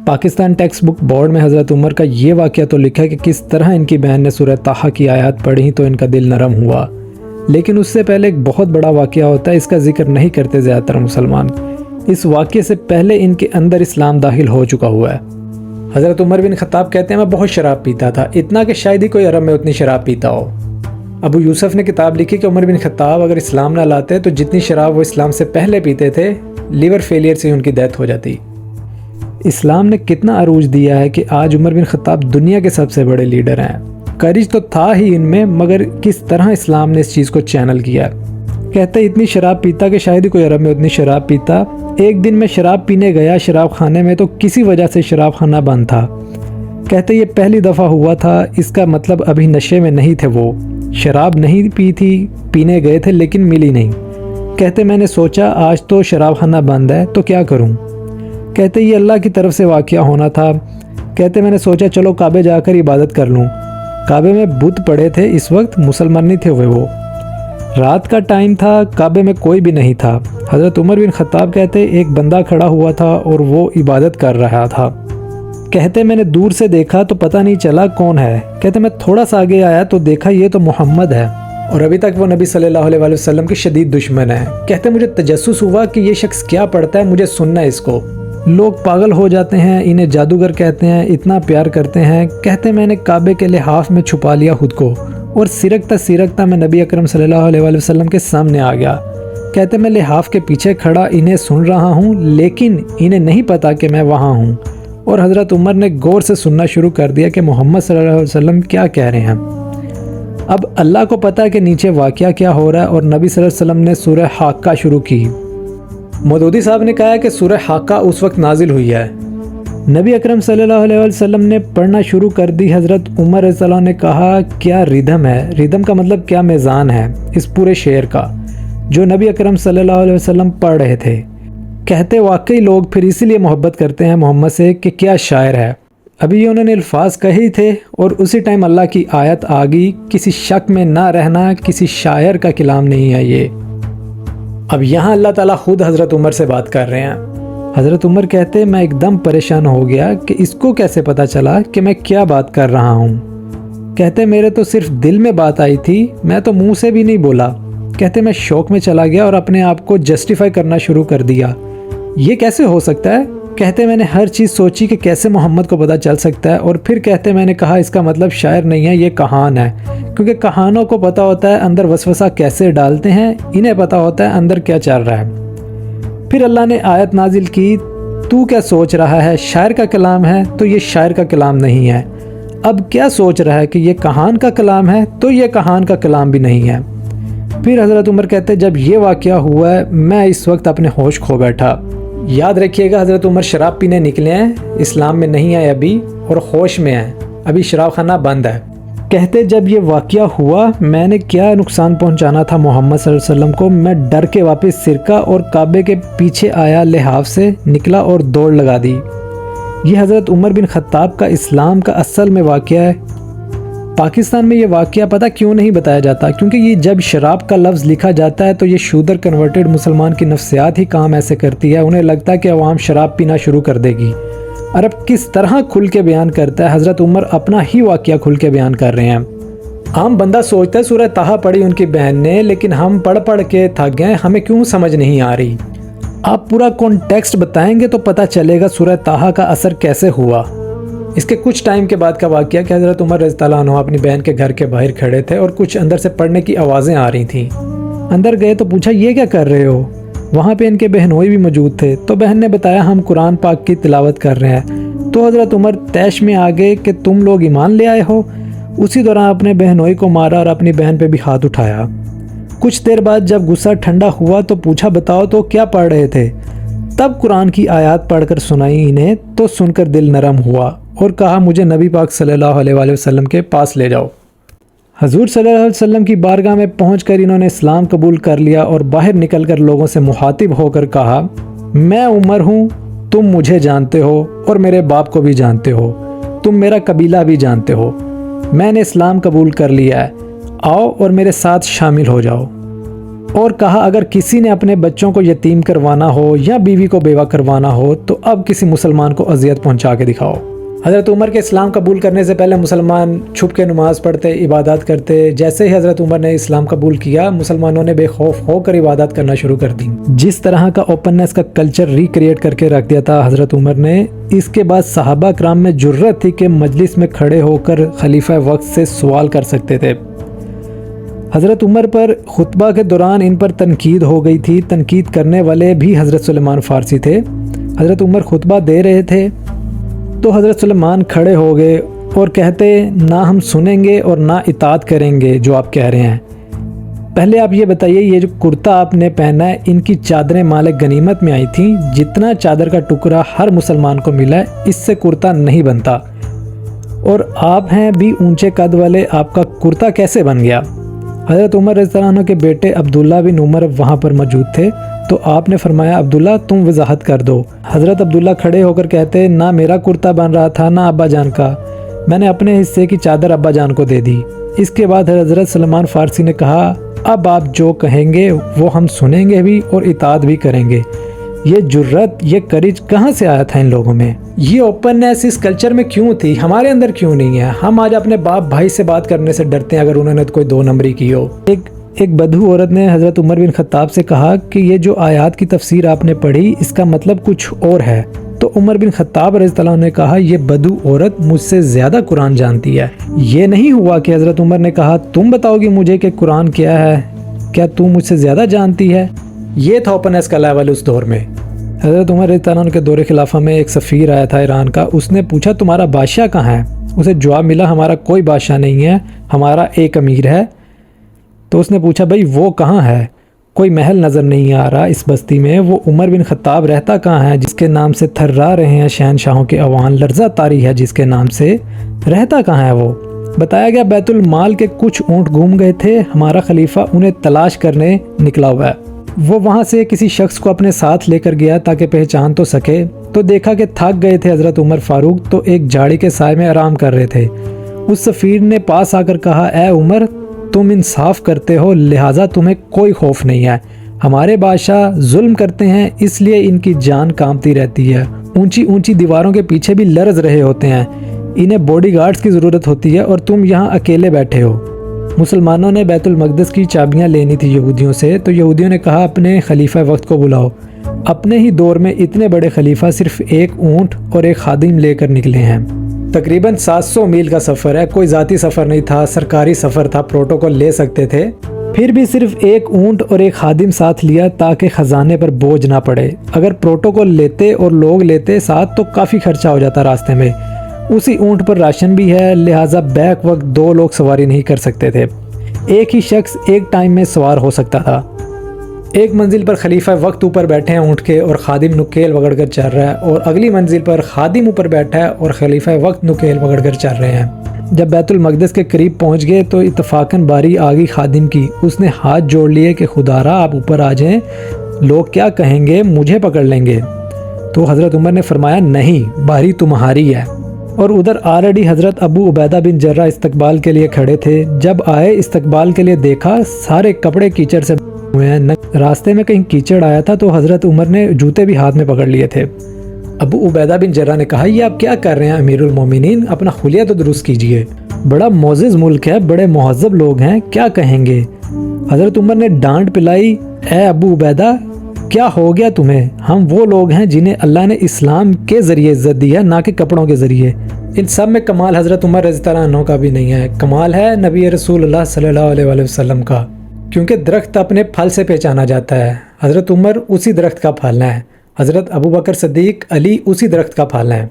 Pakistan text book board میں حضرت عمر کا یہ واقعہ تو لکھا ہے کہ کس طرح ان کی بہن نے سورہ طٰہٰ کی آیات پڑھی تو ان کا دل نرم ہوا، لیکن اس سے پہلے ایک بہت بڑا واقعہ ہوتا ہے، اس کا ذکر نہیں کرتے زیادہ تر مسلمان۔ اس واقعے سے پہلے ان کے اندر اسلام داخل ہو چکا ہوا ہے۔ حضرت عمر بن خطاب کہتے ہیں میں بہت شراب پیتا تھا، اتنا کہ شاید ہی کوئی عرب میں اتنی شراب پیتا ہو۔ ابو یوسف نے کتاب لکھی کہ عمر بن خطاب اگر اسلام نہ لاتے تو جتنی شراب وہ اسلام سے پہلے پیتے تھے، لیور فیلئر سے ان کی ڈیتھ ہو جاتی۔ اسلام نے کتنا عروج دیا ہے کہ آج عمر بن خطاب دنیا کے سب سے بڑے لیڈر ہیں۔ کریج تو تھا ہی ان میں، مگر کس طرح اسلام نے اس چیز کو چینل کیا۔ کہتے اتنی شراب پیتا کہ شاید ہی کوئی عرب میں اتنی شراب پیتا۔ ایک دن میں شراب پینے گیا شراب خانے میں تو کسی وجہ سے شراب خانہ بند تھا۔ کہتے یہ پہلی دفعہ ہوا تھا، اس کا مطلب ابھی نشے میں نہیں تھے، وہ شراب نہیں پی تھی، پینے گئے تھے لیکن ملی نہیں۔ کہتے میں نے سوچا آج تو شراب خانہ بند ہے تو کیا کروں۔ کہتے یہ اللہ کی طرف سے واقعہ ہونا تھا۔ کہتے میں نے سوچا چلو کعبے جا کر عبادت کر لوں۔ کعبے میں بت پڑے تھے، اس وقت مسلمان نہیں تھے ہوئے، وہ رات کا ٹائم تھا، کعبے میں کوئی بھی نہیں تھا۔ حضرت عمر بن خطاب کہتے ایک بندہ کھڑا ہوا تھا اور وہ عبادت کر رہا تھا۔ کہتے میں نے دور سے دیکھا تو پتہ نہیں چلا کون ہے۔ کہتے میں تھوڑا سا آگے آیا تو دیکھا یہ تو محمد ہے، اور ابھی تک وہ نبی صلی اللہ علیہ وسلم کے شدید دشمن ہے۔ کہتے مجھے تجسس ہوا کہ یہ شخص کیا پڑھتا ہے، مجھے سننا ہے اس کو۔ لوگ پاگل ہو جاتے ہیں، انہیں جادوگر کہتے ہیں، اتنا پیار کرتے ہیں۔ کہتے میں نے کعبے کے لحاف میں چھپا لیا خود کو اور سرکتا میں نبی اکرم صلی اللہ علیہ وسلم کے سامنے آ گیا۔ کہتے میں لحاف کے پیچھے کھڑا انہیں سن رہا ہوں، لیکن انہیں نہیں پتا کہ میں وہاں ہوں۔ اور حضرت عمر نے غور سے سننا شروع کر دیا کہ محمد صلی اللہ علیہ وسلم کیا کہہ رہے ہیں۔ اب اللہ کو پتا ہے کہ نیچے واقعہ کیا ہو رہا ہے، اور نبی صلی اللہ علیہ وسلم نے سورہ حاقہ شروع کی۔ مودودی صاحب نے کہا ہے کہ سورہ حاقہ اس وقت نازل ہوئی ہے۔ نبی اکرم صلی اللہ علیہ وسلم نے پڑھنا شروع کر دی۔ حضرت عمر رضی اللہ عنہ نے کہا کیا ردھم ہے، ردھم کا مطلب کیا میزان ہے اس پورے شعر کا جو نبی اکرم صلی اللہ علیہ وسلم پڑھ رہے تھے۔ کہتے واقعی لوگ پھر اسی لیے محبت کرتے ہیں محمد سے کہ کیا شاعر ہے۔ ابھی انہوں نے الفاظ کہے تھے اور اسی ٹائم اللہ کی آیت آ گئی، کسی شک میں نہ رہنا، کسی شاعر کا کلام نہیں ہے یہ۔ اب یہاں اللہ تعالیٰ خود حضرت عمر سے بات کر رہے ہیں۔ حضرت عمر کہتے میں ایک دم پریشان ہو گیا کہ اس کو کیسے پتا چلا کہ میں کیا بات کر رہا ہوں۔ کہتے میرے تو صرف دل میں بات آئی تھی، میں تو منہ سے بھی نہیں بولا۔ کہتے میں شوق میں چلا گیا اور اپنے آپ کو جسٹیفائی کرنا شروع کر دیا، یہ کیسے ہو سکتا ہے۔ کہتے میں نے ہر چیز سوچی کہ کیسے محمد کو پتہ چل سکتا ہے، اور پھر کہتے میں نے کہا اس کا مطلب شاعر نہیں ہے، یہ کہان ہے، کیونکہ کہانوں کو پتہ ہوتا ہے اندر وسوسہ کیسے ڈالتے ہیں، انہیں پتہ ہوتا ہے اندر کیا چل رہا ہے۔ پھر اللہ نے آیت نازل کی، تو کیا سوچ رہا ہے، شاعر کا کلام ہے تو یہ شاعر کا کلام نہیں ہے۔ اب کیا سوچ رہا ہے کہ یہ کہان کا کلام ہے تو یہ کہان کا کلام بھی نہیں ہے۔ پھر حضرت عمر کہتے جب یہ واقعہ ہوا ہے میں اس وقت اپنے ہوش کھو بیٹھا۔ یاد رکھیے گا حضرت عمر شراب پینے نکلے ہیں، اسلام میں نہیں آئے ابھی، اور ہوش میں ہیں، ابھی شراب خانہ بند ہے۔ کہتے جب یہ واقعہ ہوا میں نے کیا نقصان پہنچانا تھا محمد صلی اللہ علیہ وسلم کو، میں ڈر کے واپس سرکہ اور کعبے کے پیچھے آیا، لحاف سے نکلا اور دوڑ لگا دی۔ یہ حضرت عمر بن خطاب کا اسلام کا اصل میں واقعہ ہے۔ پاکستان میں یہ واقعہ پتہ کیوں نہیں بتایا جاتا، کیونکہ یہ جب شراب کا لفظ لکھا جاتا ہے تو یہ شودر کنورٹڈ مسلمان کی نفسیات ہی کام ایسے کرتی ہے، انہیں لگتا ہے کہ عوام شراب پینا شروع کر دے گی۔ عرب کس طرح کھل کے بیان کرتا ہے، حضرت عمر اپنا ہی واقعہ کھل کے بیان کر رہے ہیں۔ عام بندہ سوچتا ہے سورہ طٰہٰ پڑھی ان کی بہن نے، لیکن ہم پڑھ کے تھک گئے، ہمیں کیوں سمجھ نہیں آ رہی۔ آپ پورا کانٹیکسٹ بتائیں گے تو پتہ چلے گا سورہ طٰہٰ کا اثر کیسے ہوا۔ اس کے کچھ ٹائم کے بعد کا واقعہ کہ حضرت عمر رضی اللہ عنہ اپنی بہن کے گھر کے باہر کھڑے تھے اور کچھ اندر سے پڑھنے کی آوازیں آ رہی تھیں۔ اندر گئے تو پوچھا یہ کیا کر رہے ہو، وہاں پہ ان کے بہنوئی بھی موجود تھے، تو بہن نے بتایا ہم قرآن پاک کی تلاوت کر رہے ہیں۔ تو حضرت عمر طیش میں آ گئے کہ تم لوگ ایمان لے آئے ہو۔ اسی دوران اپنے بہنوئی کو مارا اور اپنی بہن پہ بھی ہاتھ اٹھایا۔ کچھ دیر بعد جب غصہ ٹھنڈا ہوا تو پوچھا بتاؤ تو کیا پڑھ رہے تھے۔ تب قرآن کی آیات پڑھ کر سنائی انہیں، تو سن کر دل نرم ہوا اور کہا مجھے نبی پاک صلی اللہ علیہ وسلم کے پاس لے جاؤ۔ حضور صلی اللہ علیہ وسلم کی بارگاہ میں پہنچ کر انہوں نے اسلام قبول کر لیا اور باہر نکل کر لوگوں سے مخاطب ہو کر کہا میں عمر ہوں، تم مجھے جانتے ہو اور میرے باپ کو بھی جانتے ہو، تم میرا قبیلہ بھی جانتے ہو، میں نے اسلام قبول کر لیا ہے، آؤ اور میرے ساتھ شامل ہو جاؤ۔ اور کہا اگر کسی نے اپنے بچوں کو یتیم کروانا ہو یا بیوی کو بیوہ کروانا ہو تو اب کسی مسلمان کو اذیت پہنچا کے دکھاؤ۔ حضرت عمر کے اسلام قبول کرنے سے پہلے مسلمان چھپ کے نماز پڑھتے، عبادات کرتے۔ جیسے ہی حضرت عمر نے اسلام قبول کیا، مسلمانوں نے بے خوف ہو کر عبادات کرنا شروع کر دی۔ جس طرح کا اوپننس کا کلچر ریکریٹ کر کے رکھ دیا تھا حضرت عمر نے، اس کے بعد صحابہ کرام میں جرأت تھی کہ مجلس میں کھڑے ہو کر خلیفہ وقت سے سوال کر سکتے تھے۔ حضرت عمر پر خطبہ کے دوران ان پر تنقید ہو گئی تھی۔ تنقید کرنے والے بھی حضرت سلیمان فارسی تھے۔ حضرت عمر خطبہ دے رہے تھے تو حضرت سلیمان کھڑے ہو گئے اور کہتے نہ ہم سنیں گے اور نہ اطاعت کریں گے جو آپ کہہ رہے ہیں۔ پہلے آپ یہ بتائیے، یہ جو کرتا آپ نے پہنا ہے، ان کی چادریں مال غنیمت میں آئی تھیں۔ جتنا چادر کا ٹکڑا ہر مسلمان کو ملا ہے، اس سے کرتا نہیں بنتا، اور آپ ہیں بھی اونچے قد والے، آپ کا کرتا کیسے بن گیا؟ حضرت عمر رضی اللہ عنہ کے بیٹے عبداللہ بن عمر وہاں پر موجود تھے، تو آپ نے فرمایا عبداللہ تم وضاحت کر دو۔ حضرت عبداللہ کھڑے ہو کر کہتے نہ میرا کرتا بن رہا تھا نہ ابا جان کا، میں نے اپنے حصے کی چادر ابا جان کو دے دی۔ اس کے بعد حضرت سلیمان فارسی نے کہا اب آپ جو کہیں گے وہ ہم سنیں گے بھی اور اطاعت بھی کریں گے۔ یہ جرأت، یہ کریج کہاں سے آیا تھا ان لوگوں میں؟ یہ اوپننس اس کلچر میں کیوں تھی؟ ہمارے اندر کیوں نہیں ہے؟ ہم آج اپنے باپ بھائی سے بات کرنے سے ڈرتے ہیں اگر انہوں نے کوئی 2 نمبری کی ہو۔ ایک بدو عورت نے حضرت عمر بن خطاب سے کہا کہ یہ جو آیات کی تفسیر آپ نے پڑھی اس کا مطلب کچھ اور ہے، تو عمر بن خطاب رضی اللہ عنہ نے کہا یہ بدو عورت مجھ سے زیادہ قرآن جانتی ہے۔ یہ نہیں ہوا کہ حضرت عمر نے کہا تم بتاؤ گی مجھے کہ قرآن کیا ہے، کیا تم مجھ سے زیادہ جانتی ہے؟ یہ تھا اوپننس کا لیول اس دور میں۔ حضرت عمر رضی اللہ عنہ کے دور خلافہ میں ایک سفیر آیا تھا ایران کا، اس نے پوچھا تمہارا بادشاہ کہاں ہے؟ اسے جواب ملا ہمارا کوئی بادشاہ نہیں ہے، ہمارا ایک امیر ہے۔ تو اس نے پوچھا بھائی وہ کہاں ہے؟ کوئی محل نظر نہیں آ رہا اس بستی میں، وہ عمر بن خطاب رہتا کہاں ہے جس کے نام سے تھرا رہے ہیں شہنشاہوں کے اوان، لرزہ طاری ہے جس کے نام سے، رہتا کہاں ہے وہ؟ بتایا گیا بیت المال کے کچھ اونٹ گم گئے تھے، ہمارا خلیفہ انہیں تلاش کرنے نکلا ہوا ہے۔ وہ وہاں سے کسی شخص کو اپنے ساتھ لے کر گیا تاکہ پہچان تو سکے، تو دیکھا کہ تھک گئے تھے حضرت عمر فاروق، تو ایک جھاڑی کے سائے میں آرام کر رہے تھے۔ اس سفیر نے پاس آ کر کہا اے عمر تم انصاف کرتے ہو لہٰذا تمہیں کوئی خوف نہیں ہے، ہمارے بادشاہ ظلم کرتے ہیں اس لیے ان کی جان کانپتی رہتی ہے، اونچی اونچی دیواروں کے پیچھے بھی لرز رہے ہوتے ہیں، انہیں باڈی گارڈز کی ضرورت ہوتی ہے اور تم یہاں اکیلے بیٹھے ہو۔ مسلمانوں نے بیت المقدس کی چابیاں لینی تھی یہودیوں سے، تو یہودیوں نے کہا اپنے خلیفہ وقت کو بلاؤ۔ اپنے ہی دور میں اتنے بڑے خلیفہ صرف ایک اونٹ اور ایک خادم لے کر نکلے ہیں۔ تقریباً 700 میل کا سفر ہے، کوئی ذاتی سفر نہیں تھا، سرکاری سفر تھا، پروٹوکول لے سکتے تھے، پھر بھی صرف ایک اونٹ اور ایک خادم ساتھ لیا تاکہ خزانے پر بوجھ نہ پڑے۔ اگر پروٹوکول لیتے اور لوگ لیتے ساتھ تو کافی خرچہ ہو جاتا راستے میں۔ اسی اونٹ پر راشن بھی ہے، لہٰذا بیک وقت 2 لوگ سواری نہیں کر سکتے تھے، ایک ہی شخص ایک ٹائم میں سوار ہو سکتا تھا۔ ایک منزل پر خلیفہ وقت اوپر بیٹھے ہیں اونٹ کے اور خادم نکیل وگڑ کر چل رہا ہے، اور اگلی منزل پر خادم اوپر بیٹھا ہے اور خلیفہ وقت نکیل وگڑ کر چل رہے ہیں۔ جب بیت المقدس کے قریب پہنچ گئے تو اتفاقاً باری آ گئی خادم کی، اس نے ہاتھ جوڑ لیے کہ خدا را آپ اوپر آ جائیں، لوگ کیا کہیں گے، مجھے پکڑ لیں گے۔ تو حضرت عمر نے فرمایا نہیں، باری تمہاری ہے۔ اور ادھر آلریڈی حضرت ابو عبیدہ بن جرہ استقبال کے لیے کھڑے تھے۔ جب آئے استقبال کے لیے دیکھا سارے کپڑے کیچڑ سے ہوئے ہیں، راستے میں کہیں کیچڑ آیا تھا تو حضرت عمر نے جوتے بھی ہاتھ میں پکڑ لیے تھے۔ ابو عبیدہ بن جرہ نے کہا یہ آپ کیا کر رہے ہیں امیر المومنین، اپنا خلیہ تو درست کیجئے، بڑا معزز ملک ہے، بڑے مہذب لوگ ہیں، کیا کہیں گے؟ حضرت عمر نے ڈانٹ پلائی اے ابو عبیدہ کیا ہو گیا تمہیں؟ ہم وہ لوگ ہیں جنہیں اللہ نے اسلام کے ذریعے عزت دی ہے، نہ کہ کپڑوں کے ذریعے۔ ان سب میں کمال حضرت عمر رضی اللہ عنہ کا بھی نہیں ہے، کمال ہے نبی رسول اللہ صلی اللہ علیہ وآلہ وسلم کا، کیونکہ درخت اپنے پھل سے پہچانا جاتا ہے۔ حضرت عمر اسی درخت کا پھل ہے، حضرت ابوبکر صدیق علی اسی درخت کا پھل ہیں۔